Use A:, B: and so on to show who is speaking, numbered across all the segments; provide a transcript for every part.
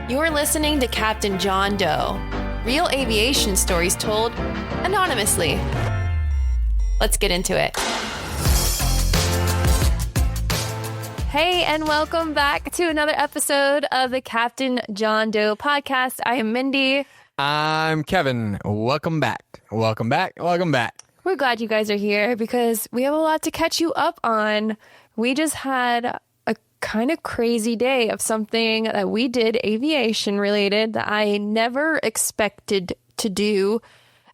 A: You're listening to Captain John Doe. Real aviation stories told anonymously. Let's get into it. Hey, and welcome back to another episode of the Captain John Doe podcast. I am Mindy.
B: I'm Kevin. Welcome back. Welcome back. Welcome back.
A: We're glad you guys are here because we have a lot to catch you up on. We just had a kind of crazy day of something that we did aviation related that I never expected to do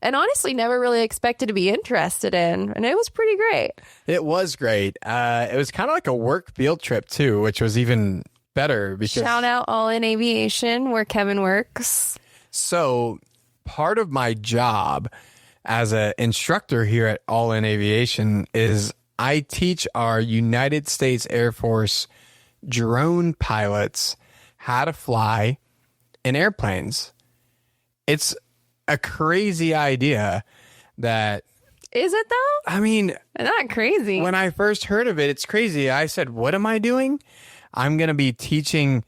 A: and honestly never really expected to be interested in. And it was pretty great.
B: It was great. It was kind of like a work field trip too, which was even better because
A: shout out All In Aviation where Kevin works.
B: So part of my job as an instructor here at All In Aviation is I teach our United States Air Force drone pilots how to fly in airplanes. It's a crazy idea that...
A: Is it though?
B: I mean...
A: Not crazy.
B: When I first heard of it, it's crazy. I said, what am I doing? I'm going to be teaching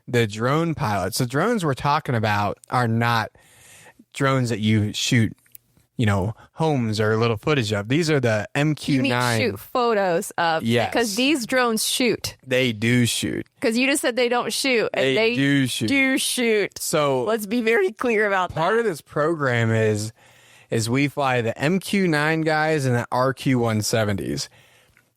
B: the drone pilots. The drones we're talking about are not drones that you shoot, you know, homes or little footage of. These are the MQ-9.
A: You mean shoot photos of?
B: Yes.
A: Because these drones shoot.
B: They do shoot.
A: Because you just said they don't shoot. And
B: they do shoot.
A: Do shoot.
B: So
A: let's be very clear about that.
B: Part of this program is we fly the MQ-9 guys and the RQ-170s.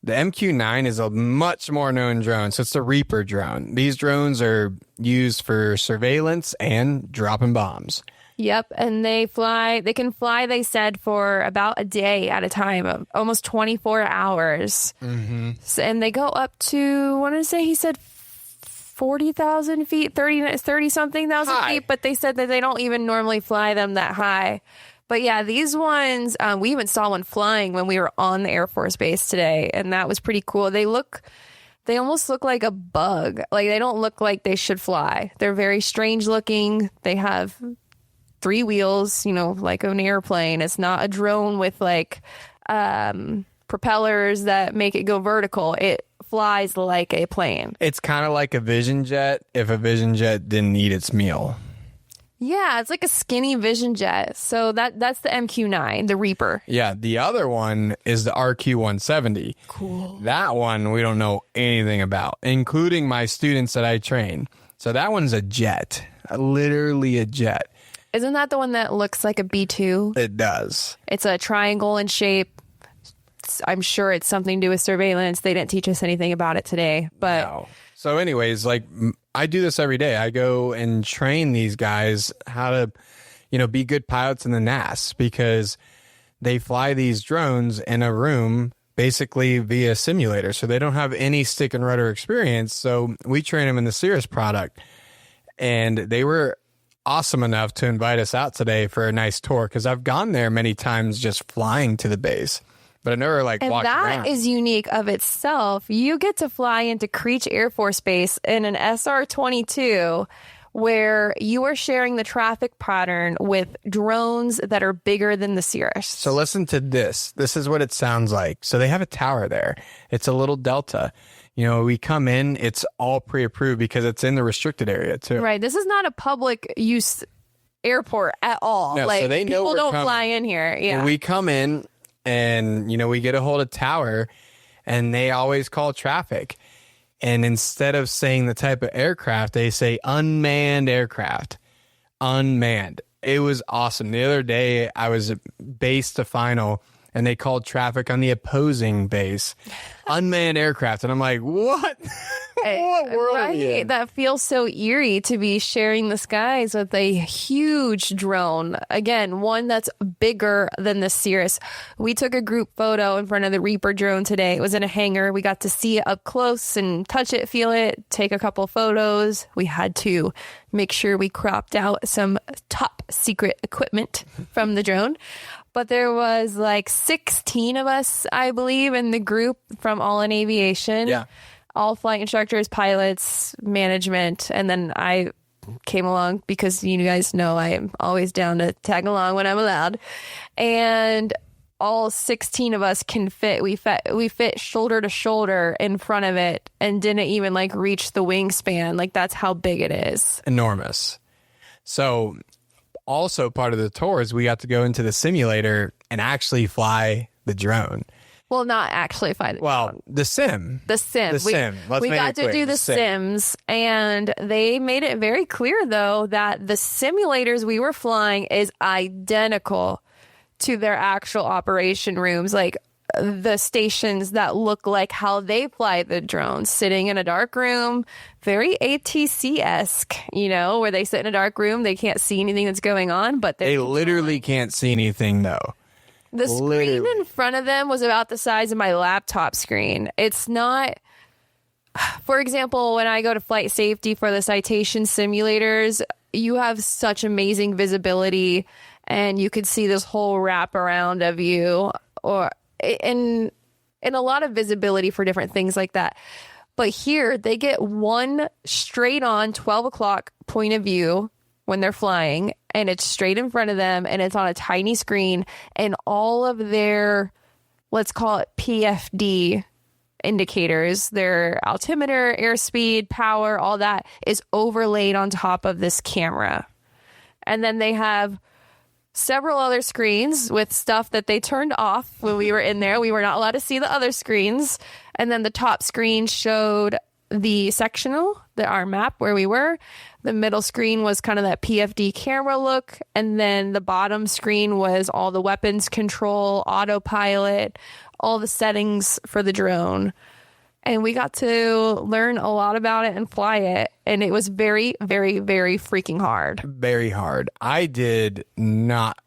B: The MQ-9 is a much more known drone, so it's the Reaper drone. These drones are used for surveillance and dropping bombs.
A: Yep, and they can fly, they said, for about a day at a time, almost 24 hours.
B: Mm-hmm.
A: So, and they go up to, what did I say? He said 40,000 feet, 30-something thousand feet, but they said that they don't even normally fly them that high. But yeah, these ones, we even saw one flying when we were on the Air Force Base today, and that was pretty cool. They almost look like a bug. Like, they don't look like they should fly. They're very strange looking. They have 3 wheels, you know, like an airplane. It's not a drone with like propellers that make it go vertical. It flies like a plane.
B: It's kind of like a Vision Jet if a Vision Jet didn't eat its meal.
A: Yeah, it's like a skinny Vision Jet. So that's the MQ-9, the Reaper.
B: Yeah, the other one is the RQ-170.
A: Cool.
B: That one we don't know anything about, including my students that I train. So that one's a jet, literally a jet.
A: Isn't that the one that looks like a B-2?
B: It does.
A: It's a triangle in shape. I'm sure it's something to do with surveillance. They didn't teach us anything about it today. But
B: no. So anyways, like I do this every day. I go and train these guys how to, you know, be good pilots in the NAS because they fly these drones in a room basically via simulator. So they don't have any stick and rudder experience. So we train them in the Cirrus product. And they were awesome enough to invite us out today for a nice tour because I've gone there many times just flying to the base, but I never like walked around.
A: And that is unique of itself. You get to fly into Creech Air Force Base in an SR-22 where you are sharing the traffic pattern with drones that are bigger than the Cirrus.
B: So listen to this. This is what it sounds like. So they have a tower there. It's a little Delta. You know, we come in, it's all pre-approved because it's in the restricted area too.
A: Right. This is not a public use airport at all.
B: No,
A: like,
B: so they know
A: people don't fly in here. Yeah.
B: We come in and, you know, we get a hold of tower and they always call traffic. And instead of saying the type of aircraft, they say unmanned aircraft. Unmanned. It was awesome. The other day I was base to final and they called traffic on the opposing base. Unmanned aircraft. And I'm like, what? What world are we in?
A: That feels so eerie to be sharing the skies with a huge drone. Again, one that's bigger than the Cirrus. We took a group photo in front of the Reaper drone today. It was in a hangar. We got to see it up close and touch it, feel it, take a couple photos. We had to make sure we cropped out some top secret equipment from the drone. But there was like 16 of us, I believe, in the group from All In Aviation.
B: Yeah.
A: All flight instructors, pilots, management. And then I came along because you guys know I am always down to tag along when I'm allowed. And all 16 of us can fit. We fit shoulder to shoulder in front of it and didn't even like reach the wingspan. Like that's how big it is.
B: Enormous. So also part of the tour is we got to go into the simulator and actually fly the drone.
A: Well, not actually fly the drone.
B: The sim.
A: The sim.
B: We
A: got to do the sims, and they made it very clear, though, that the simulators we were flying is identical to their actual operation rooms. Like the stations that look like how they fly the drones, sitting in a dark room, very ATC-esque, where they sit in a dark room. They can't see anything that's going on, but
B: they literally can't see anything, though.
A: The screen in front of them was about the size of my laptop screen. It's not, for example, when I go to flight safety for the citation simulators, you have such amazing visibility and you could see this whole wraparound of you, or in a lot of visibility for different things like that. But here they get one straight on 12 o'clock point of view when they're flying, and it's straight in front of them, and it's on a tiny screen, and all of their, let's call it PFD indicators, their altimeter, airspeed, power, all that is overlaid on top of this camera. And then they have several other screens with stuff that they turned off when we were in there. We were not allowed to see the other screens. And then the top screen showed the sectional, our map where we were. The middle screen was kind of that PFD camera look. And then the bottom screen was all the weapons control, autopilot, all the settings for the drone. And we got to learn a lot about it and fly it. And it was very, very, very freaking hard.
B: Very hard. I did not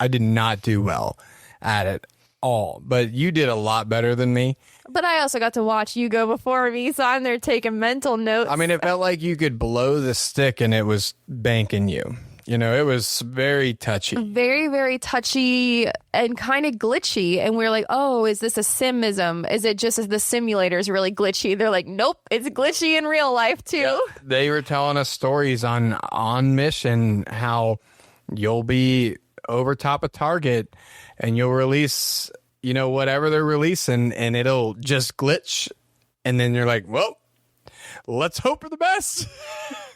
B: do well at it all, but you did a lot better than me.
A: But I also got to watch you go before me, so I'm there taking mental notes.
B: I mean, it felt like you could blow the stick and it was banking you. It was very touchy.
A: Very, very touchy and kind of glitchy. And we're like, oh, is this a simism? Is it just as the simulator is really glitchy? They're like, nope, it's glitchy in real life too.
B: Yep. They were telling us stories on mission how you'll be over top of target and you'll release, whatever they're releasing, and it'll just glitch. And then you're like, well, let's hope for the best.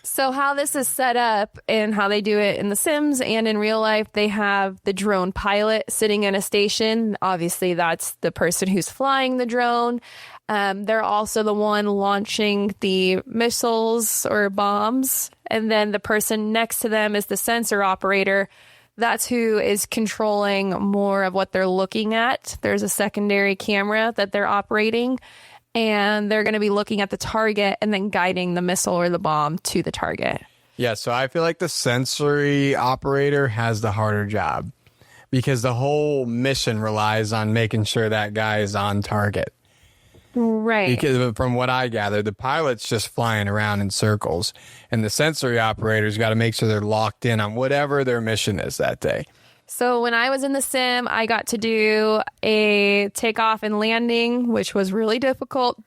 A: So how this is set up and how they do it in the Sims and in real life, they have the drone pilot sitting in a station. Obviously, that's the person who's flying the drone. They're also the one launching the missiles or bombs. And then the person next to them is the sensor operator. That's who is controlling more of what they're looking at. There's a secondary camera that they're operating, and they're going to be looking at the target and then guiding the missile or the bomb to the target.
B: Yeah, so I feel like the sensory operator has the harder job because the whole mission relies on making sure that guy is on target.
A: Right.
B: Because from what I gather, the pilot's just flying around in circles, and the sensory operator's got to make sure they're locked in on whatever their mission is that day.
A: So when I was in the sim, I got to do a takeoff and landing, which was really difficult.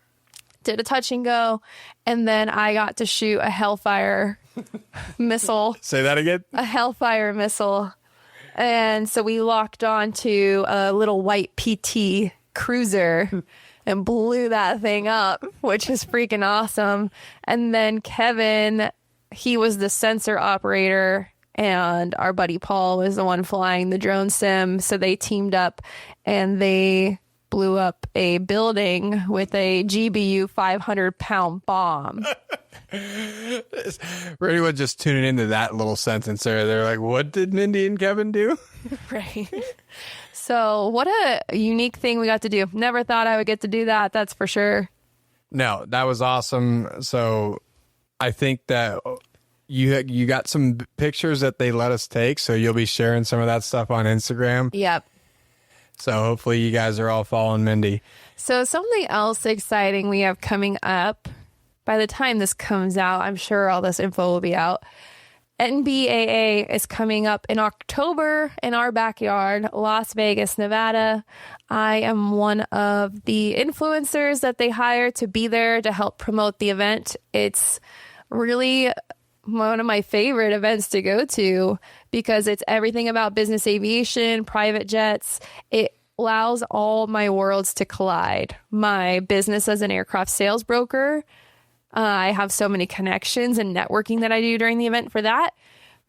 A: Did a touch and go, and then I got to shoot a Hellfire missile.
B: Say that again?
A: A Hellfire missile. And so we locked on to a little white PT cruiser and blew that thing up, which is freaking awesome. And then Kevin, he was the sensor operator, and our buddy Paul was the one flying the drone sim. So they teamed up and they blew up a building with a GBU 500-pound bomb.
B: For anyone just tuning into that little sentence there, they're like, what did Mindy and Kevin do?
A: Right. So what a unique thing we got to do. Never thought I would get to do that. That's for sure.
B: No, that was awesome. So I think that you got some pictures that they let us take. So you'll be sharing some of that stuff on Instagram.
A: Yep.
B: So hopefully you guys are all following Mindy.
A: So something else exciting we have coming up. By the time this comes out, I'm sure all this info will be out. NBAA is coming up in October in our backyard, Las Vegas, Nevada. I am one of the influencers that they hire to be there to help promote the event. It's really one of my favorite events to go to because it's everything about business aviation, private jets. allows all my worlds to collide. My business as an aircraft sales broker, I have so many connections and networking that I do during the event for that.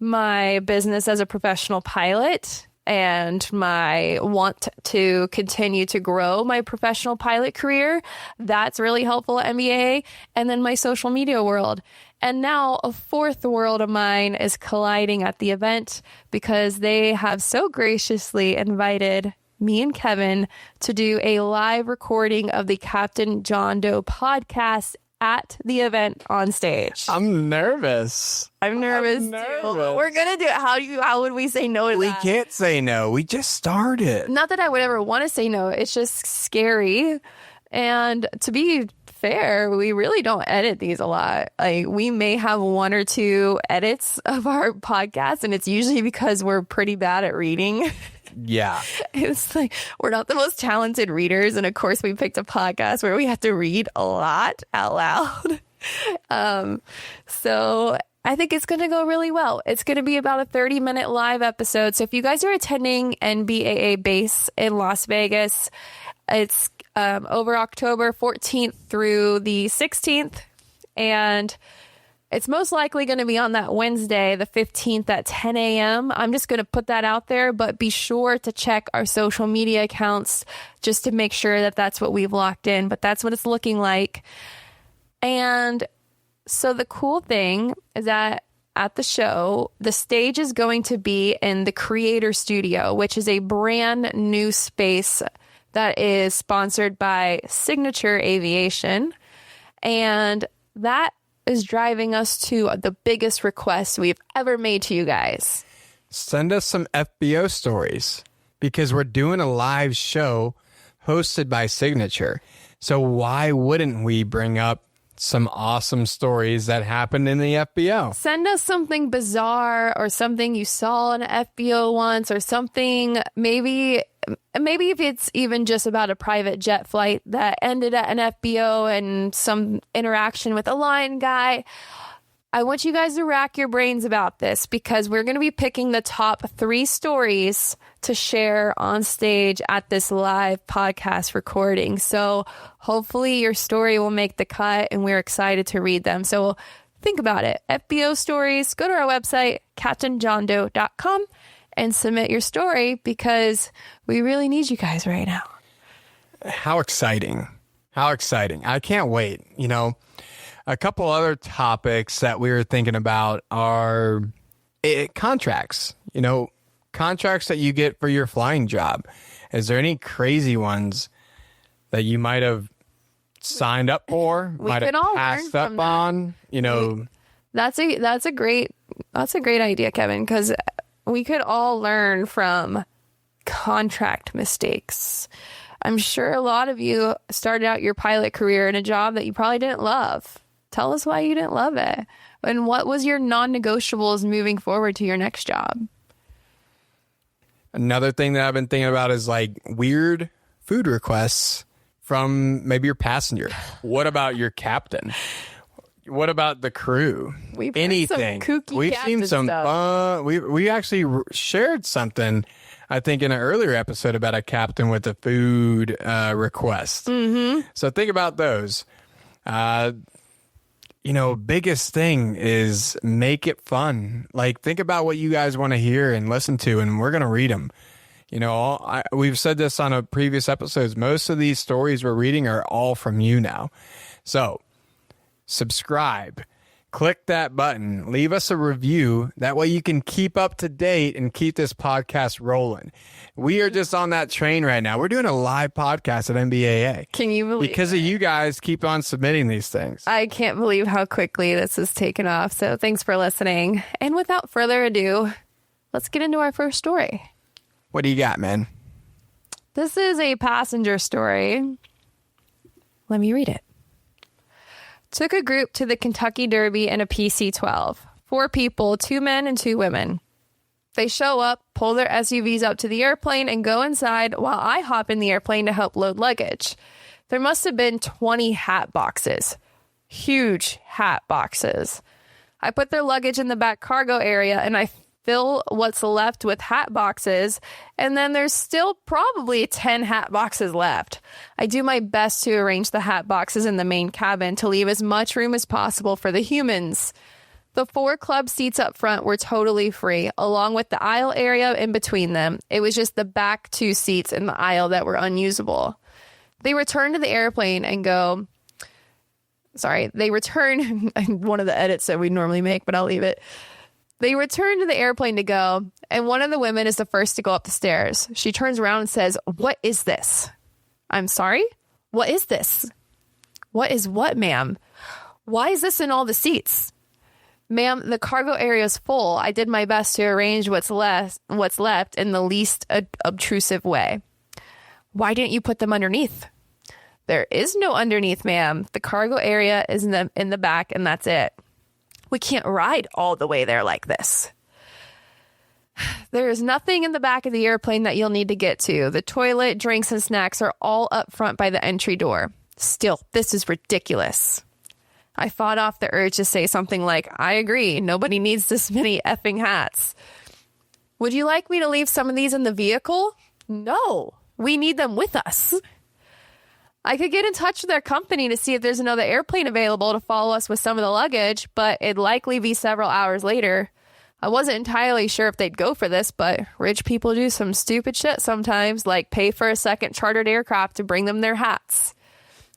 A: My business as a professional pilot and my want to continue to grow my professional pilot career. That's really helpful at MBA. And then my social media world. And now a fourth world of mine is colliding at the event because they have so graciously invited me and Kevin to do a live recording of the Captain John Doe podcast at the event on stage.
B: I'm nervous.
A: I'm nervous too. We're gonna do it. How would we say no to
B: We
A: that?
B: can't say no. We just started.
A: Not that I would ever want to say no. It's just scary. And to be fair, we really don't edit these a lot. Like, we may have one or two edits of our podcast, and it's usually because we're pretty bad at reading.
B: Yeah.
A: It's like we're not the most talented readers, and of course we picked a podcast where we have to read a lot out loud. So I think it's going to go really well. It's going to be about a 30-minute live episode. So if you guys are attending NBAA base in Las Vegas, it's over October 14th through the 16th, and it's most likely going to be on that Wednesday, the 15th at 10 a.m. I'm just going to put that out there, but be sure to check our social media accounts just to make sure that that's what we've locked in. But that's what it's looking like. And so the cool thing is that at the show, the stage is going to be in the Creator Studio, which is a brand new space that is sponsored by Signature Aviation. And that is driving us to the biggest request we've ever made to you guys.
B: Send us some FBO stories because we're doing a live show hosted by Signature. So why wouldn't we bring up some awesome stories that happened in the FBO?
A: Send us something bizarre or something you saw in an FBO once or something, maybe if it's even just about a private jet flight that ended at an FBO and some interaction with a line guy. I want you guys to rack your brains about this because we're going to be picking the top 3 stories to share on stage at this live podcast recording. So hopefully your story will make the cut and we're excited to read them. So think about it. FBO stories, go to our website, captainjohndoe.com, and submit your story because we really need you guys right now.
B: How exciting. How exciting. I can't wait. You know, a couple other topics that we were thinking about are contracts, you know, contracts that you get for your flying job. Is there any crazy ones that you might have signed up for, might have passed up on, you know?
A: That's a great idea, Kevin, because we could all learn from contract mistakes. I'm sure a lot of you started out your pilot career in a job that you probably didn't love. Tell us why you didn't love it. And what was your non-negotiables moving forward to your next job?
B: Another thing that I've been thinking about is like weird food requests from maybe your passenger. What about your captain? What about the crew?
A: We've
B: Anything. We've seen some fun. We actually shared something, I think, in an earlier episode about a captain with a food request.
A: Mm-hmm.
B: So think about those. You know, biggest thing is make it fun. Like, think about what you guys want to hear and listen to, and we're going to read them. You know, we've said this on a previous episodes. Most of these stories we're reading are all from you now. So subscribe, click that button, leave us a review. That way you can keep up to date and keep this podcast rolling. We are just on that train right now. We're doing a live podcast at NBAA.
A: Can you believe
B: Because of you guys keep on submitting these things.
A: I can't believe how quickly this has taken off. So thanks for listening. And without further ado, let's get into our first story.
B: What do you got, man?
A: This is a passenger story. Let me read it. Took a group to the Kentucky Derby in a PC-12. 4 people, 2 men and 2 women. They show up, pull their SUVs up to the airplane, and go inside while I hop in the airplane to help load luggage. There must have been 20 hat boxes. Huge hat boxes. I put their luggage in the back cargo area, and I fill what's left with hat boxes, and then there's still probably 10 hat boxes left. I do my best to arrange the hat boxes in the main cabin to leave as much room as possible for the humans. The 4 club seats up front were totally free, along with the aisle area in between them. It was just the back 2 seats in the aisle that were unusable. They return to the airplane and go... They return... one of the edits that we normally make, but I'll leave it. They return to the airplane to go, and one of the women is the first to go up the stairs. She turns around and says, "What is this?" "I'm sorry? What is this?" "What is what, ma'am? Why is this in all the seats?" "Ma'am, the cargo area is full. I did my best to arrange what's left in the least obtrusive way." "Why didn't you put them underneath?" "There is no underneath, ma'am. The cargo area is in the back, and that's it. We can't ride all the way there like this." "There is nothing in the back of the airplane that you'll need to get to. The toilet, drinks, and snacks are all up front by the entry door." "Still, this is ridiculous." I fought off the urge to say something like, "I agree. Nobody needs this many effing hats." "Would you like me to leave some of these in the vehicle?" "No, we need them with us." I could get in touch with their company to see if there's another airplane available to follow us with some of the luggage, but it'd likely be several hours later. I wasn't entirely sure if they'd go for this, but rich people do some stupid shit sometimes, like pay for a second chartered aircraft to bring them their hats.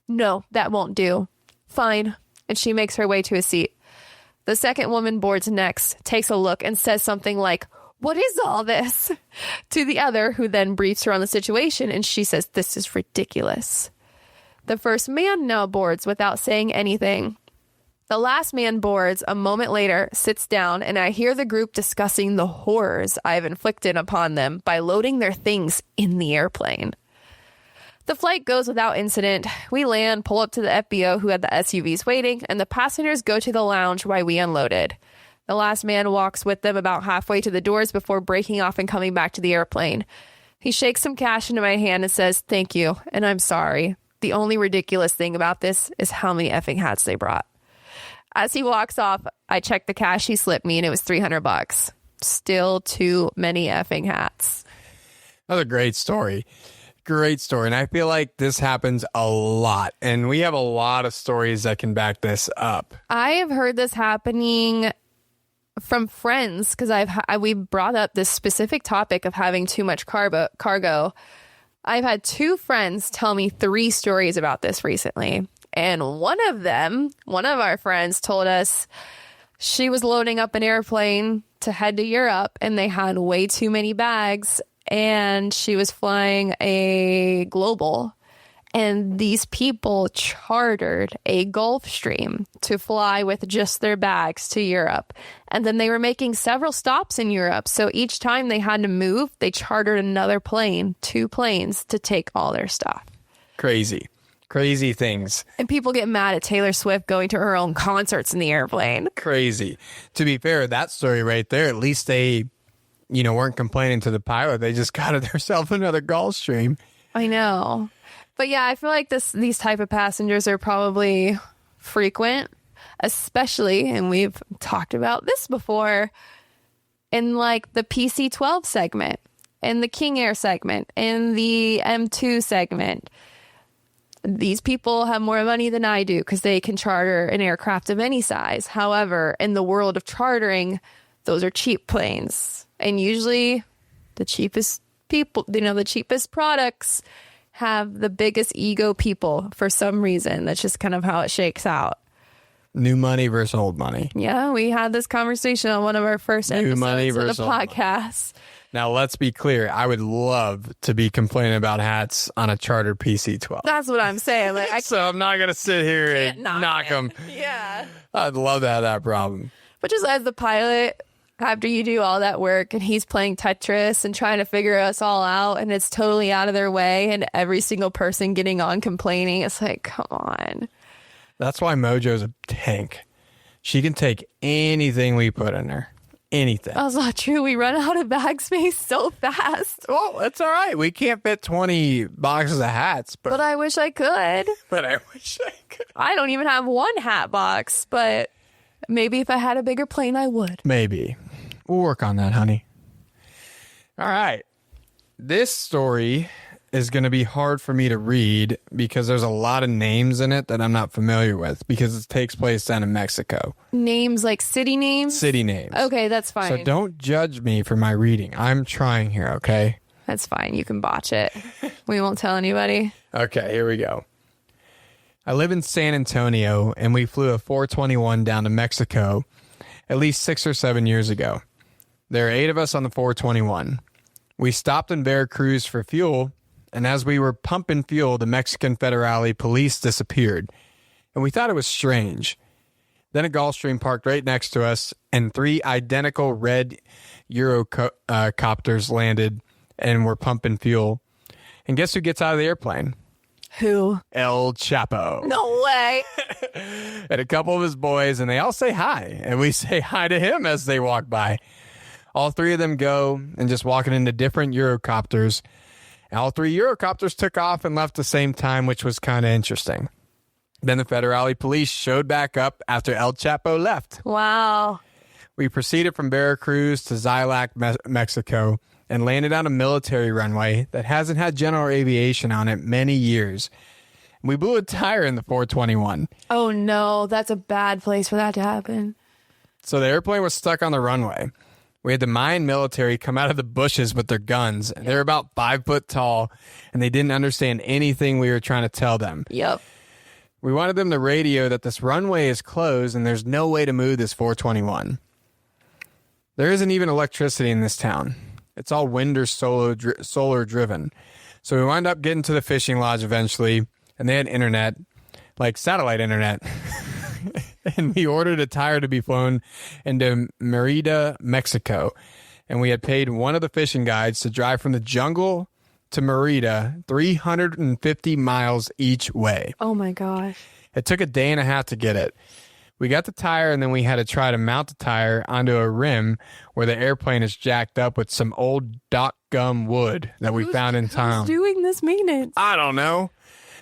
A: "No, that won't do." "Fine." And she makes her way to a seat. The second woman boards next, takes a look, and says something like, "What is all this?" to the other, who then briefs her on the situation, and she says, "This is ridiculous." The first man now boards without saying anything. The last man boards a moment later, sits down, and I hear the group discussing the horrors I've inflicted upon them by loading their things in the airplane. The flight goes without incident. We land, pull up to the FBO who had the SUVs waiting, and the passengers go to the lounge while we unloaded. The last man walks with them about halfway to the doors before breaking off and coming back to the airplane. He shakes some cash into my hand and says, "Thank you, and I'm sorry. The only ridiculous thing about this is how many effing hats they brought." As he walks off, I check the cash he slipped me, and it was $300. Still too many effing hats.
B: That's a great story. Great story. And I feel like this happens a lot. And we have a lot of stories that can back this up.
A: I have heard this happening from friends because we brought up this specific topic of having too much cargo. I've had 2 friends tell me 3 stories about this recently. And one of our friends told us she was loading up an airplane to head to Europe, and they had way too many bags, and she was flying a Global. And these people chartered a Gulfstream to fly with just their bags to Europe. And then they were making several stops in Europe. So each time they had to move, they chartered another plane, 2 planes to take all their stuff.
B: Crazy things.
A: And people get mad at Taylor Swift going to her own concerts in the airplane.
B: Crazy. To be fair, that story right there, at least they, weren't complaining to the pilot. They just got themselves another Gulfstream.
A: I know. But yeah, I feel like these type of passengers are probably frequent, especially, and we've talked about this before, in like the PC-12 segment, in the King Air segment, in the M2 segment. These people have more money than I do because they can charter an aircraft of any size. However, in the world of chartering, those are cheap planes. And usually the cheapest people, the cheapest products have the biggest ego people for some reason. That's just kind of how it shakes out.
B: New money versus old money.
A: Yeah, we had this conversation on one of our first episodes of the podcast.
B: Now, let's be clear. I would love to be complaining about hats on a chartered PC-12.
A: That's what I'm saying.
B: So I'm not going to sit here and knock them.
A: Yeah.
B: I'd love to have that problem.
A: But just as the pilot, after you do all that work and he's playing Tetris and trying to figure us all out and it's totally out of their way and every single person getting on complaining, it's like, come on.
B: That's why Mojo's a tank. She can take anything we put in her. Anything.
A: That's not true. We run out of bag space so fast.
B: Well, that's all right. We can't fit 20 boxes of hats.
A: But I wish I could. I don't even have one hat box, but maybe if I had a bigger plane, I would.
B: Maybe. We'll work on that, honey. All right. This story is going to be hard for me to read because there's a lot of names in it that I'm not familiar with because it takes place down in Mexico.
A: Names like city names?
B: City names.
A: Okay, that's fine.
B: So don't judge me for my reading. I'm trying here, okay?
A: That's fine. You can botch it. We won't tell anybody.
B: Okay, here we go. I live in San Antonio, and we flew a 421 down to Mexico at least 6 or 7 years ago. There are 8 of us on the 421. We stopped in Veracruz for fuel, and as we were pumping fuel, the Mexican Federale police disappeared, and we thought it was strange. Then a Gulfstream parked right next to us, and 3 identical red Eurocopters landed and were pumping fuel. And guess who gets out of the airplane?
A: Who?
B: El Chapo.
A: No way.
B: And a couple of his boys, and they all say hi, and we say hi to him as they walk by. All 3 of them go and just walking into different Eurocopters. All 3 Eurocopters took off and left the same time, which was kind of interesting. Then the Federale police showed back up after El Chapo left.
A: Wow.
B: We proceeded from Veracruz to Xilac, Mexico, and landed on a military runway that hasn't had general aviation on it many years. We blew a tire in the 421.
A: Oh, no. That's a bad place for that to happen.
B: So the airplane was stuck on the runway. We had the Mayan military come out of the bushes with their guns. Yep. They were about 5 foot tall, and they didn't understand anything we were trying to tell them.
A: Yep.
B: We wanted them to radio that this runway is closed and there's no way to move this 421. There isn't even electricity in this town. It's all wind or solar driven. So we wound up getting to the fishing lodge eventually, and they had internet, like satellite internet. And we ordered a tire to be flown into Merida, Mexico. And we had paid one of the fishing guides to drive from the jungle to Merida 350 miles each way.
A: Oh, my gosh.
B: It took a day and a half to get it. We got the tire, and then we had to try to mount the tire onto a rim where the airplane is jacked up with some old dock gum wood that we found in town.
A: Who's doing this maintenance?
B: I don't know.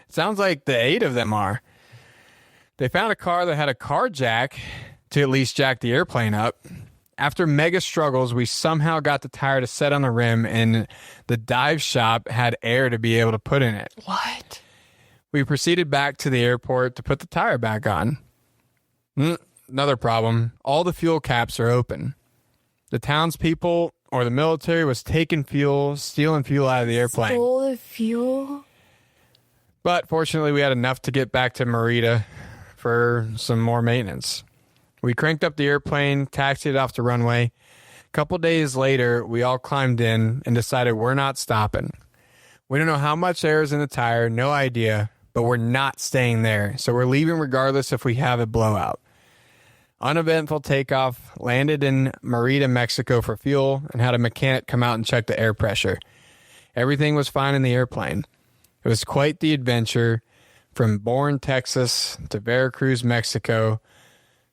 B: Sounds like the 8 of them are. They found a car that had a car jack to at least jack the airplane up. After mega struggles, we somehow got the tire to set on the rim, and the dive shop had air to be able to put in it.
A: What?
B: We proceeded back to the airport to put the tire back on. Another problem. All the fuel caps are open. The townspeople or the military was taking fuel, stealing fuel out of the airplane.
A: Stole the fuel?
B: But fortunately, we had enough to get back to Merida for some more maintenance. We cranked up the airplane, taxied off the runway. A couple days later, we all climbed in and decided we're not stopping. We don't know how much air is in the tire, no idea, but we're not staying there. So we're leaving regardless if we have a blowout. Uneventful takeoff, landed in Merida, Mexico for fuel, and had a mechanic come out and check the air pressure. Everything was fine in the airplane. It was quite the adventure from Bourne, Texas to Veracruz, Mexico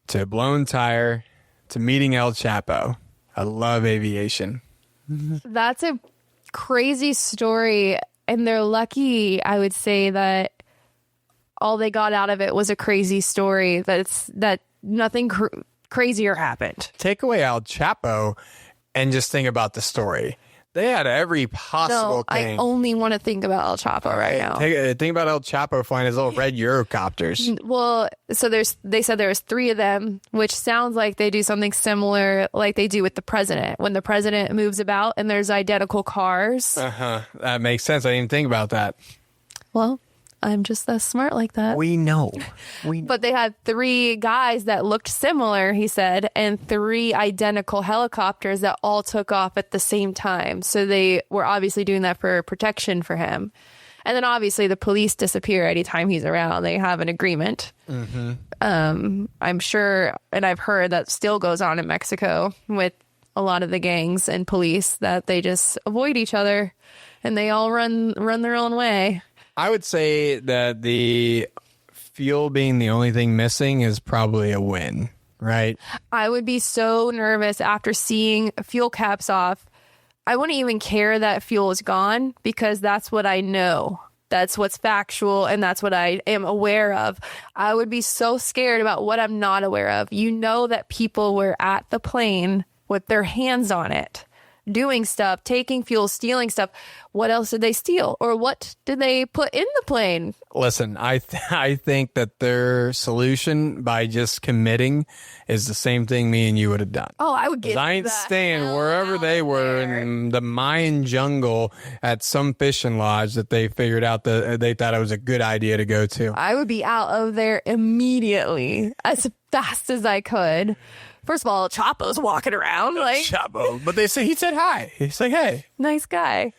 B: to a blown tire to meeting El Chapo. I love aviation.
A: That's a crazy story, and they're lucky, I would say, that all they got out of it was a crazy story. That nothing crazier happened.
B: Take away El Chapo and just think about the story. They had every possible thing.
A: I only want to think about El Chapo right now.
B: Think about El Chapo flying his little red Eurocopters.
A: Well, so they said there was 3 of them, which sounds like they do something similar like they do with the president. When the president moves about and there's identical cars.
B: That makes sense. I didn't even think about that.
A: Well, I'm just that smart like that.
B: We know.
A: But they had 3 guys that looked similar, he said, and 3 identical helicopters that all took off at the same time. So they were obviously doing that for protection for him. And then obviously the police disappear anytime he's around. They have an agreement. Mm-hmm. I'm sure, and I've heard that still goes on in Mexico with a lot of the gangs and police, that they just avoid each other and they all run their own way.
B: I would say that the fuel being the only thing missing is probably a win, right?
A: I would be so nervous after seeing fuel caps off. I wouldn't even care that fuel is gone because that's what I know. That's what's factual, and that's what I am aware of. I would be so scared about what I'm not aware of. You know that people were at the plane with their hands on it, doing stuff, taking fuel, stealing stuff. What else did they steal? Or what did they put in the plane?
B: Listen, I think that their solution by just committing is the same thing me and you would have done.
A: Oh, I would get
B: I ain't
A: the
B: staying
A: hell
B: wherever they were
A: there.
B: in the Mayan jungle at some fishing lodge that they figured out that they thought it was a good idea to go to.
A: I would be out of there immediately, as fast as I could. First of all, Chapo's walking around like
B: Chapo. But he said hi. He's like, hey.
A: nice guy.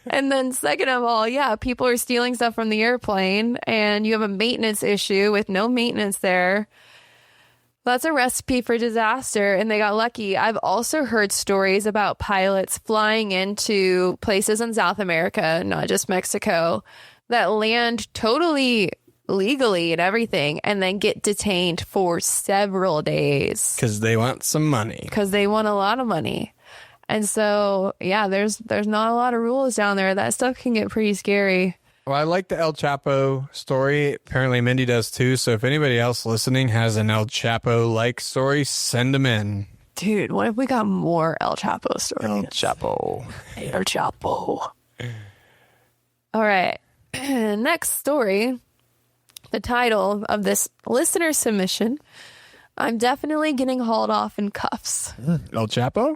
A: And then second of all, yeah, people are stealing stuff from the airplane and you have a maintenance issue with no maintenance there. That's a recipe for disaster, and they got lucky. I've also heard stories about pilots flying into places in South America, not just Mexico, that land totally legally and everything and then get detained for several days.
B: Because they want some money.
A: Because they want a lot of money. And so, yeah, there's not a lot of rules down there. That stuff can get pretty scary.
B: Well, I like the El Chapo story. Apparently, Mindy does too. So if anybody else listening has an El Chapo-like story, send them in.
A: Dude, what if we got more El Chapo stories?
B: El Chapo.
A: El Chapo. All right. Next story. The title of this listener submission, I'm definitely getting hauled off in cuffs.
B: El Chapo?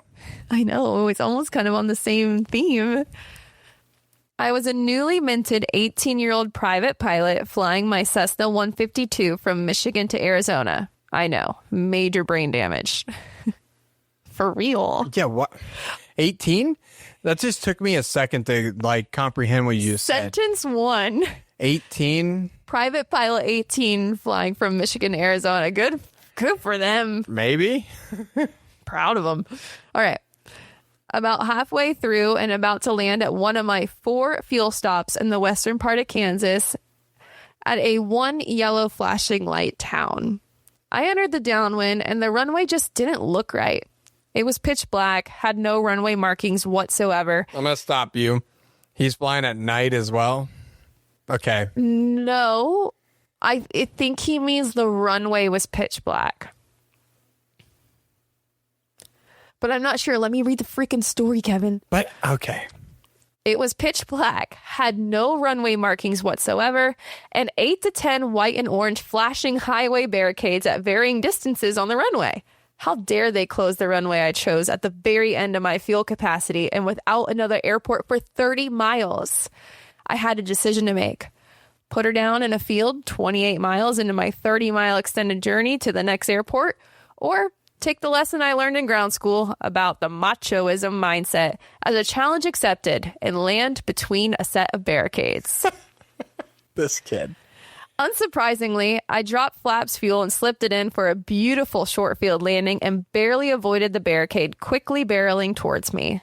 A: I know. It's almost kind of on the same theme. I was a newly minted 18-year-old private pilot flying my Cessna 152 from Michigan to Arizona. I know. Major brain damage. For real.
B: Yeah, what? 18? That just took me a second to comprehend what you just said.
A: Sentence 1.
B: 18?
A: Private pilot 18 flying from Michigan to Arizona. Good for them.
B: Maybe.
A: Proud of them. All right. About halfway through and about to land at one of my 4 fuel stops in the western part of Kansas at a one yellow flashing light town. I entered the downwind and the runway just didn't look right. It was pitch black, had no runway markings whatsoever.
B: I'm going to stop you. He's flying at night as well? Okay.
A: No, I think he means the runway was pitch black. But I'm not sure. Let me read the freaking story, Kevin.
B: But, okay.
A: It was pitch black, had no runway markings whatsoever, and 8 to 10 white and orange flashing highway barricades at varying distances on the runway. How dare they close the runway I chose at the very end of my fuel capacity and without another airport for 30 miles. I had a decision to make. Put her down in a field 28 miles into my 30-mile extended journey to the next airport, or take the lesson I learned in ground school about the machoism mindset as a challenge accepted and land between a set of barricades.
B: This kid.
A: Unsurprisingly, I dropped flaps fuel and slipped it in for a beautiful short field landing and barely avoided the barricade quickly barreling towards me.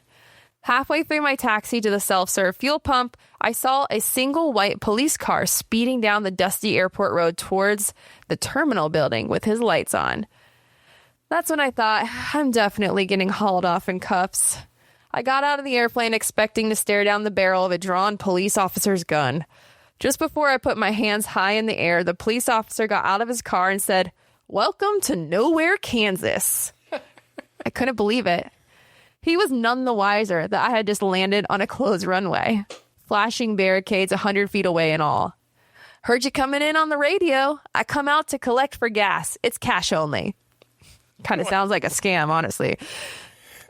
A: Halfway through my taxi to the self-serve fuel pump, I saw a single white police car speeding down the dusty airport road towards the terminal building with his lights on. That's when I thought, I'm definitely getting hauled off in cuffs. I got out of the airplane expecting to stare down the barrel of a drawn police officer's gun. Just before I put my hands high in the air, the police officer got out of his car and said, "Welcome to Nowhere, Kansas." I couldn't believe it. He was none the wiser that I had just landed on a closed runway, flashing barricades 100 feet away and all. "Heard you coming in on the radio. I come out to collect for gas. It's cash only." Kind of sounds like a scam, honestly.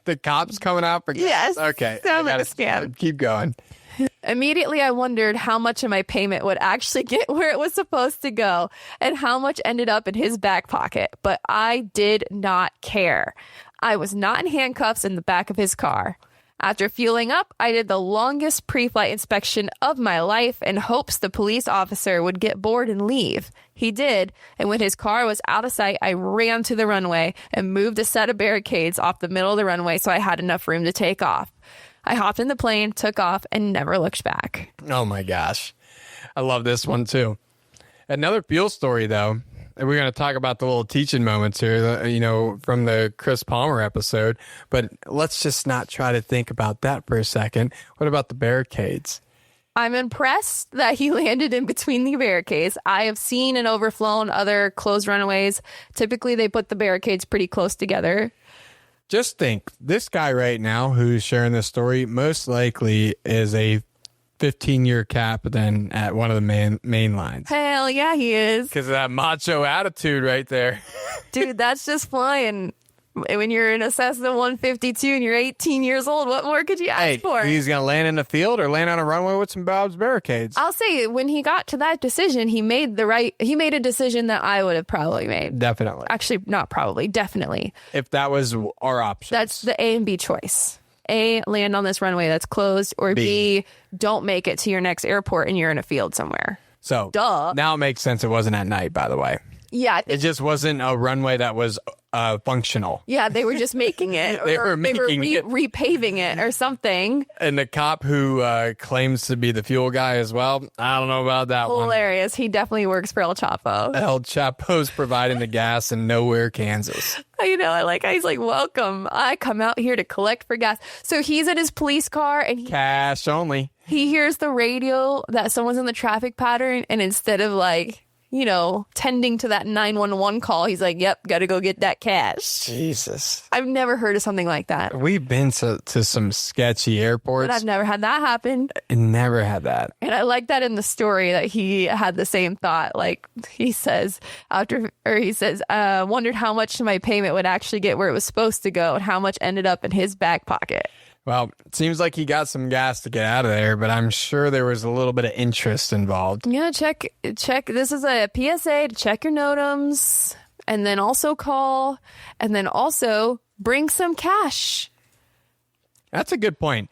B: The cops coming out for gas?
A: Yes.
B: Okay.
A: Sounds like a scam.
B: Keep going.
A: Immediately, I wondered how much of my payment would actually get where it was supposed to go and how much ended up in his back pocket. But I did not care. I was not in handcuffs in the back of his car. After fueling up, I did the longest pre-flight inspection of my life in hopes the police officer would get bored and leave. He did, and when his car was out of sight, I ran to the runway and moved a set of barricades off the middle of the runway so I had enough room to take off. I hopped in the plane, took off, and never looked back.
B: Oh my gosh. I love this one too. Another fuel story though. We're going to talk about the little teaching moments here, from the Chris Palmer episode, but let's just not try to think about that for a second. What about the barricades?
A: I'm impressed that he landed in between the barricades. I have seen and overflown other closed runways. Typically, they put the barricades pretty close together.
B: Just think, this guy right now who's sharing this story most likely is a 15-year captain at one of the main lines.
A: Hell yeah, he is.
B: Because of that macho attitude right there.
A: Dude, that's just flying. When you're in a Cessna 152 and you're 18 years old, what more could you ask for?
B: He's going to land in the field or land on a runway with some Bob's barricades.
A: I'll say, when he got to that decision, he made a decision that I would have probably made.
B: Definitely.
A: Actually, not probably, definitely.
B: If that was our option.
A: That's the A and B choice. A, land on this runway that's closed, or B, don't make it to your next airport and you're in a field somewhere.
B: So,
A: duh.
B: Now it makes sense it wasn't at night, by the way.
A: Yeah.
B: It just wasn't a runway that was functional.
A: Yeah, they were just making it.
B: They were
A: repaving it or something.
B: And the cop who claims to be the fuel guy as well, I don't know about that one.
A: Hilarious. He definitely works for El Chapo.
B: El Chapo's providing the gas in nowhere, Kansas.
A: You know, he's like, welcome. I come out here to collect for gas. So he's in his police car and
B: cash only.
A: He hears the radio that someone's in the traffic pattern, and instead of tending to that 911 call, he's like, yep, gotta go get that cash.
B: Jesus.
A: I've never heard of something like that.
B: We've been to some sketchy airports.
A: But I've never had that happen.
B: Never had that.
A: And I like that in the story that he had the same thought. Like he says, wondered how much my payment would actually get where it was supposed to go and how much ended up in his back pocket.
B: Well, it seems like he got some gas to get out of there, but I'm sure there was a little bit of interest involved.
A: Yeah, check. This is a PSA to check your NOTAMs, and then also call, and then also bring some cash.
B: That's a good point.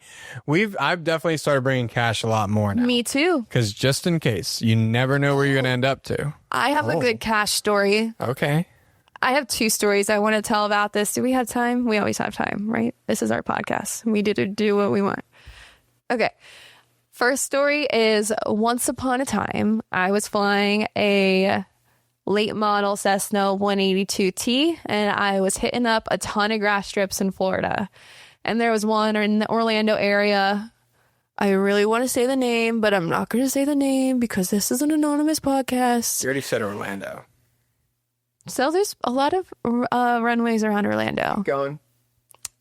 B: I've definitely started bringing cash a lot more now.
A: Me too.
B: Because just in case, you never know where you're going to end up to.
A: I have a good cash story.
B: Okay.
A: I have 2 stories I want to tell about this. Do we have time? We always have time, right? This is our podcast. We do what we want. Okay. First story is, once upon a time, I was flying a late model Cessna 182T, and I was hitting up a ton of grass strips in Florida. And there was one in the Orlando area. I really want to say the name, but I'm not going to say the name because this is an anonymous podcast.
B: You already said Orlando.
A: So there's a lot of runways around Orlando.
B: Keep going.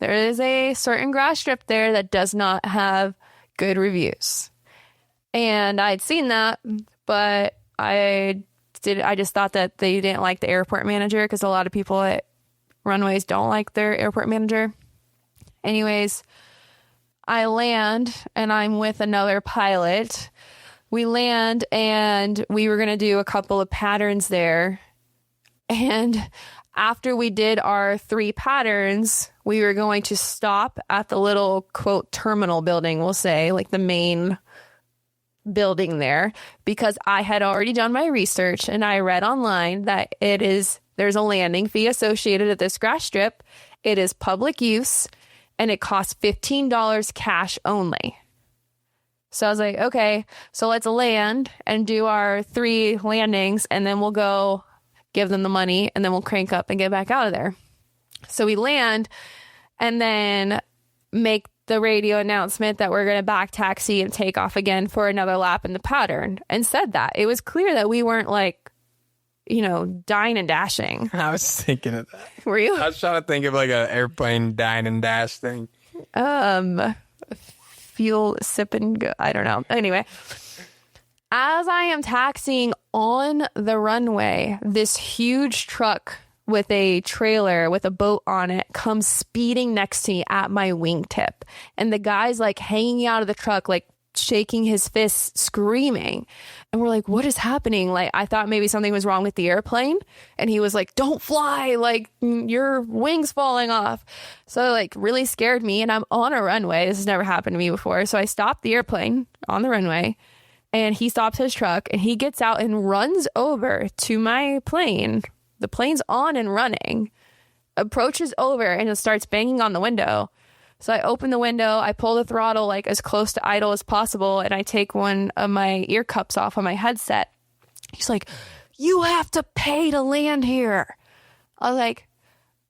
A: There is a certain grass strip there that does not have good reviews. And I'd seen that, but I just thought that they didn't like the airport manager, because a lot of people at runways don't like their airport manager. Anyways, I land and I'm with another pilot. We land and we were going to do a couple of patterns there. And after we did our 3 patterns, we were going to stop at the little, quote, terminal building, we'll say, like the main building there, because I had already done my research and I read online that there's a landing fee associated at this grass strip. It is public use and it costs $15 cash only. So I was like, okay, so let's land and do our 3 landings, and then we'll go give them the money, and then we'll crank up and get back out of there. So we land and then make the radio announcement that we're going to back taxi and take off again for another lap in the pattern, and said that. It was clear that we weren't dying and dashing.
B: I was thinking of that.
A: Were you?
B: I was trying to think of like an airplane dine and dash thing.
A: Fuel sip and go. I don't know. Anyway. As I am taxiing on the runway, this huge truck with a trailer with a boat on it comes speeding next to me at my wingtip. And the guy's like hanging out of the truck, like shaking his fists, screaming. And we're like, what is happening? Like, I thought maybe something was wrong with the airplane. And he was like, don't fly, like your wings falling off. So like really scared me. And I'm on a runway. This has never happened to me before. So I stopped the airplane on the runway. And he stops his truck and he gets out and runs over to my plane. The plane's on and running, approaches over and it starts banging on the window. So I open the window, I pull the throttle like as close to idle as possible, and I take one of my ear cups off on my headset. He's like, you have to pay to land here. I was like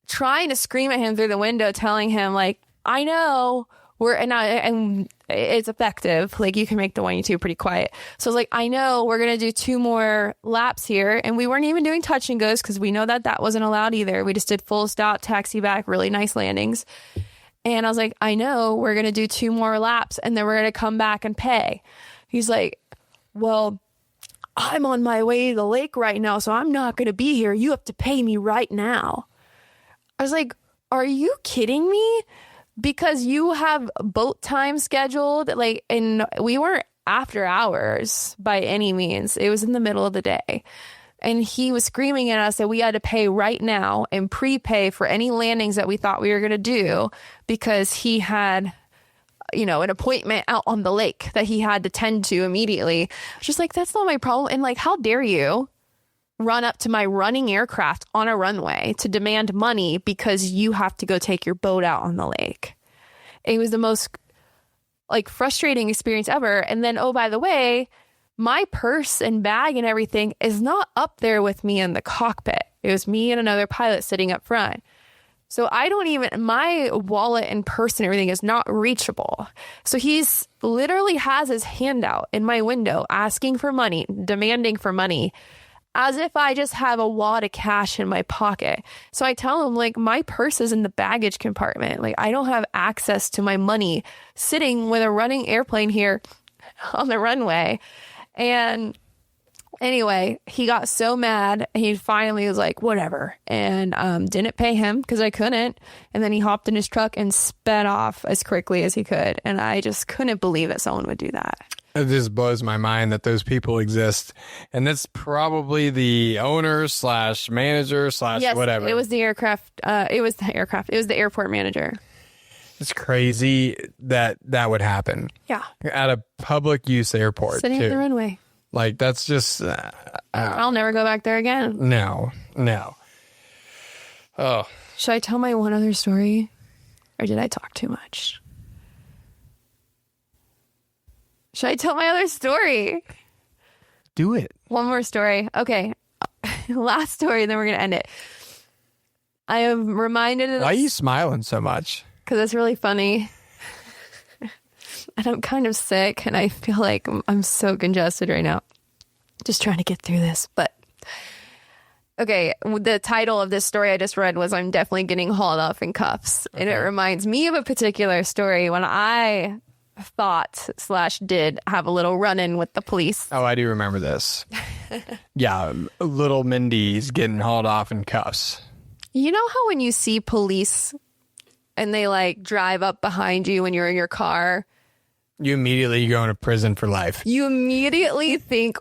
A: trying to scream at him through the window, telling him like, I know, and it's effective. Like, you can make the 182 pretty quiet. So I was like, I know we're going to do 2 more laps here. And we weren't even doing touch and goes because we know that wasn't allowed either. We just did full stop, taxi back, really nice landings. And I was like, I know we're going to do 2 more laps and then we're going to come back and pay. He's like, well, I'm on my way to the lake right now, so I'm not going to be here. You have to pay me right now. I was like, are you kidding me? Because you have boat time scheduled, like, and we weren't after hours by any means. It was in the middle of the day. And he was screaming at us that we had to pay right now and prepay for any landings that we thought we were going to do because he had, an appointment out on the lake that he had to tend to immediately. Just like, that's not my problem. And like, how dare you run up to my running aircraft on a runway to demand money because you have to go take your boat out on the lake. It was the most like frustrating experience ever. And then, oh, by the way, my purse and bag and everything is not up there with me in the cockpit. It was me and another pilot sitting up front. So my wallet and purse and everything is not reachable. So he's literally has his hand out in my window asking for money, demanding for money, as if I just have a wad of cash in my pocket. So I tell him, like, my purse is in the baggage compartment. Like, I don't have access to my money sitting with a running airplane here on the runway. And anyway, he got so mad. He finally was like, whatever. And didn't pay him because I couldn't. And then he hopped in his truck and sped off as quickly as he could. And I just couldn't believe that someone would do that.
B: It just blows my mind that those people exist. And that's probably the owner / manager / whatever.
A: It was the aircraft. It was the airport manager.
B: It's crazy that would happen.
A: Yeah.
B: At a public use airport.
A: Sitting at the runway.
B: Like, that's just...
A: I'll never go back there again.
B: No. Oh.
A: Should I tell my one other story? Or did I talk too much? Should I tell my other story?
B: Do it.
A: One more story. Okay. Last story, then we're going to end it. I am reminded of...
B: Why are you smiling so much?
A: Because it's really funny. And I'm kind of sick, and I feel like I'm so congested right now. Just trying to get through this. But, okay, the title of this story I just read was I'm definitely getting hauled off in cuffs. Okay. And it reminds me of a particular story when I thought / did have a little run-in with the police.
B: Oh, I do remember this. Yeah, little Mindy's getting hauled off in cuffs.
A: You know how when you see police and they like drive up behind you when you're in your car,
B: you immediately go into prison for life.
A: You immediately think,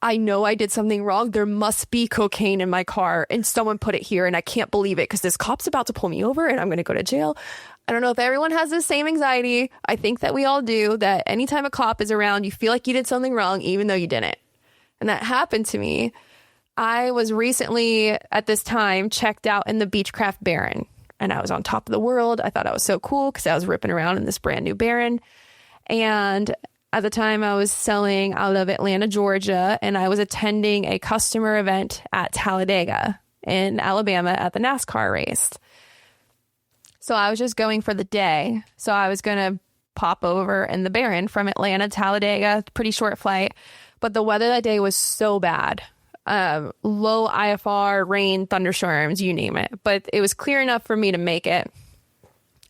A: I know I did something wrong. There must be cocaine in my car and someone put it here and I can't believe it because this cop's about to pull me over and I'm going to go to jail. I don't know if everyone has the same anxiety. I think that we all do, that anytime a cop is around, you feel like you did something wrong, even though you didn't. And that happened to me. I was recently, at this time, checked out in the Beechcraft Baron. And I was on top of the world. I thought I was so cool because I was ripping around in this brand new Baron. And at the time, I was selling out of Atlanta, Georgia. And I was attending a customer event at Talladega in Alabama at the NASCAR race. So I was just going for the day. So I was going to pop over in the Baron from Atlanta to Talladega, pretty short flight. But the weather that day was so bad. Low IFR, rain, thunderstorms, you name it. But it was clear enough for me to make it.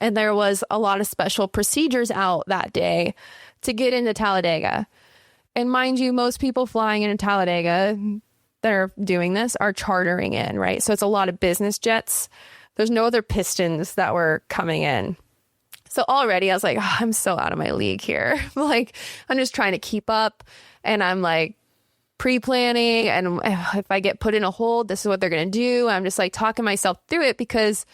A: And there was a lot of special procedures out that day to get into Talladega. And mind you, most people flying into Talladega that are doing this are chartering in, right? So it's a lot of business jets. There's no other Pistons that were coming in. So already I was like, oh, I'm so out of my league here. Like, I'm just trying to keep up. And I'm like pre-planning. And if I get put in a hold, this is what they're going to do. I'm just like talking myself through it because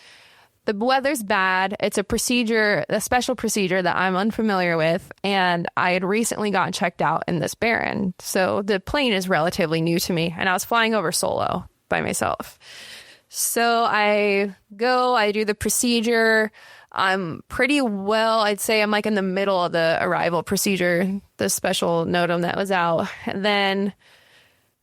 A: the weather's bad. It's a procedure, a special procedure that I'm unfamiliar with. And I had recently gotten checked out in this Baron. So the plane is relatively new to me. And I was flying over solo by myself. So I do the procedure. I'm pretty well, I'd say I'm like in the middle of the arrival procedure, the special NOTAM that was out. And then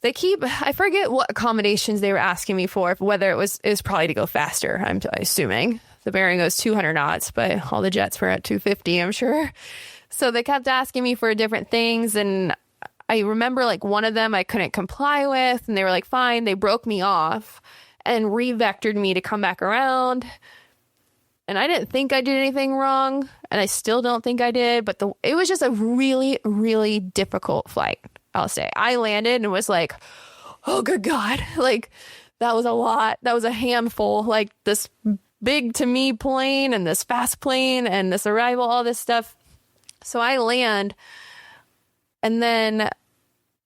A: I forget what accommodations they were asking me for, whether it was probably to go faster, I'm assuming. the bearing goes 200 knots, but all the jets were at 250, I'm sure. So they kept asking me for different things, and I remember like one of them I couldn't comply with, and they were like, fine. They broke me off and re-vectored me to come back around. And I didn't think I did anything wrong, and I still don't think I did, but it was just a really, really difficult flight, I'll say. I landed and was like, oh, good God. Like, that was a lot. That was a handful. Like, this big to me plane and this fast plane and this arrival, all this stuff. So I land, and then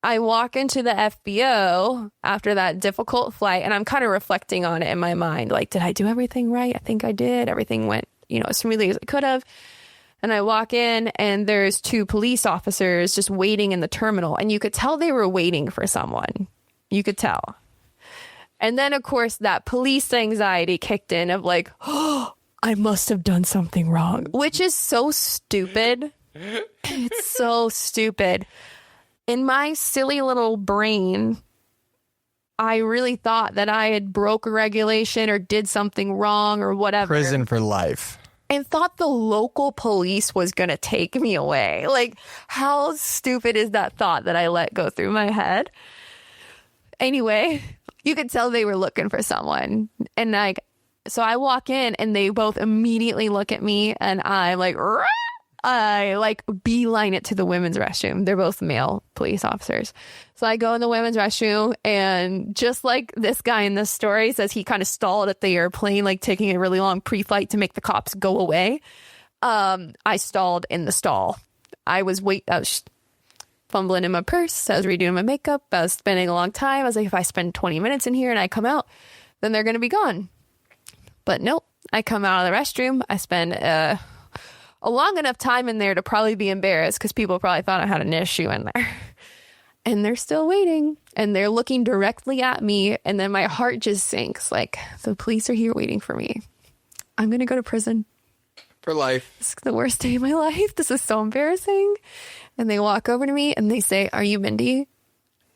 A: I walk into the FBO after that difficult flight, and I'm kind of reflecting on it in my mind. Like, did I do everything right? I think I did. Everything went, as smoothly as it could have. And I walk in, and there's 2 police officers just waiting in the terminal. And you could tell they were waiting for someone. You could tell. And then, of course, that police anxiety kicked in of like, oh, I must have done something wrong, which is so stupid. It's so stupid. In my silly little brain, I really thought that I had broke a regulation or did something wrong or whatever.
B: Prison for life.
A: And thought the local police was going to take me away. Like, how stupid is that thought that I let go through my head? Anyway, you could tell they were looking for someone. And so I walk in, and they both immediately look at me, and I'm like, rah! I like beeline it to the women's restroom. They're both male police officers. So I go in the women's restroom, and just like this guy in this story says, he kind of stalled at the airplane, like taking a really long pre-flight to make the cops go away. I stalled in the stall. I was fumbling in my purse. I was redoing my makeup. I was spending a long time. I was like, if I spend 20 minutes in here and I come out, then they're going to be gone. But nope. I come out of the restroom. I spend a long enough time in there to probably be embarrassed, because people probably thought I had an issue in there. And they're still waiting, and they're looking directly at me. And then my heart just sinks. Like, the police are here waiting for me. I'm going to go to prison.
B: For life.
A: This is the worst day of my life. This is so embarrassing. And they walk over to me and they say, are you Mindy?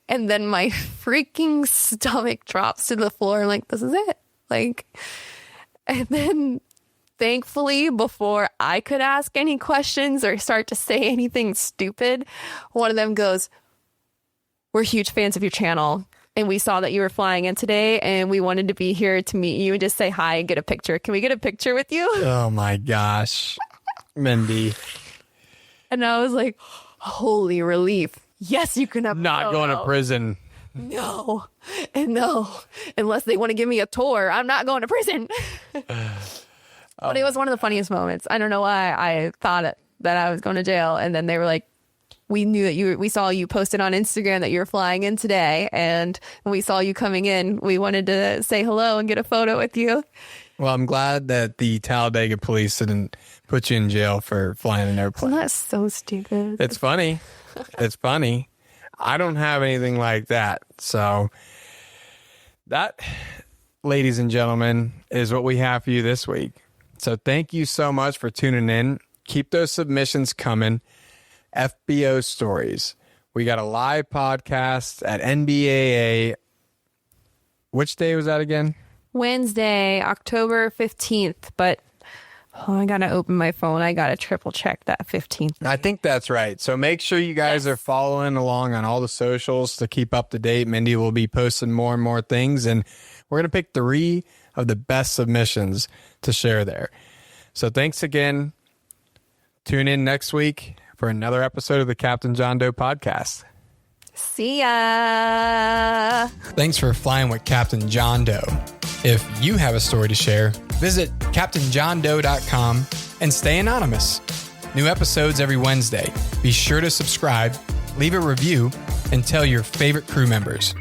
A: And then my freaking stomach drops to the floor. I'm like, this is it. Like, and then thankfully, before I could ask any questions or start to say anything stupid, one of them goes, we're huge fans of your channel, and we saw that you were flying in today, and we wanted to be here to meet you and just say hi and get a picture. Can we get a picture with you?
B: Oh my gosh, Mindy.
A: And I was like, holy relief. Yes, you can have
B: not going to prison.
A: No. And no. Unless they want to give me a tour, I'm not going to prison. But it was one of the funniest moments. I don't know why I thought that I was going to jail. And then they were like, we knew that we saw you posted on Instagram that you were flying in today. And when we saw you coming in, we wanted to say hello and get a photo with you.
B: Well, I'm glad that the Talladega police didn't put you in jail for flying an airplane.
A: Well, that's so stupid.
B: It's funny. It's funny. I don't have anything like that. So that, ladies and gentlemen, is what we have for you this week. So thank you so much for tuning in. Keep those submissions coming. FBO stories. We got a live podcast at NBAA. Which day was that again?
A: Wednesday, October 15th. But I got to open my phone. I got to triple check that 15th.
B: I think that's right. So make sure you guys are following along on all the socials to keep up to date. Mindy will be posting more and more things, and we're going to pick 3 of the best submissions to share there. So thanks again. Tune in next week for another episode of the Captain John Doe podcast.
A: See ya.
B: Thanks for flying with Captain John Doe. If you have a story to share, visit CaptainJohnDoe.com and stay anonymous. New episodes every Wednesday. Be sure to subscribe, leave a review, and tell your favorite crew members.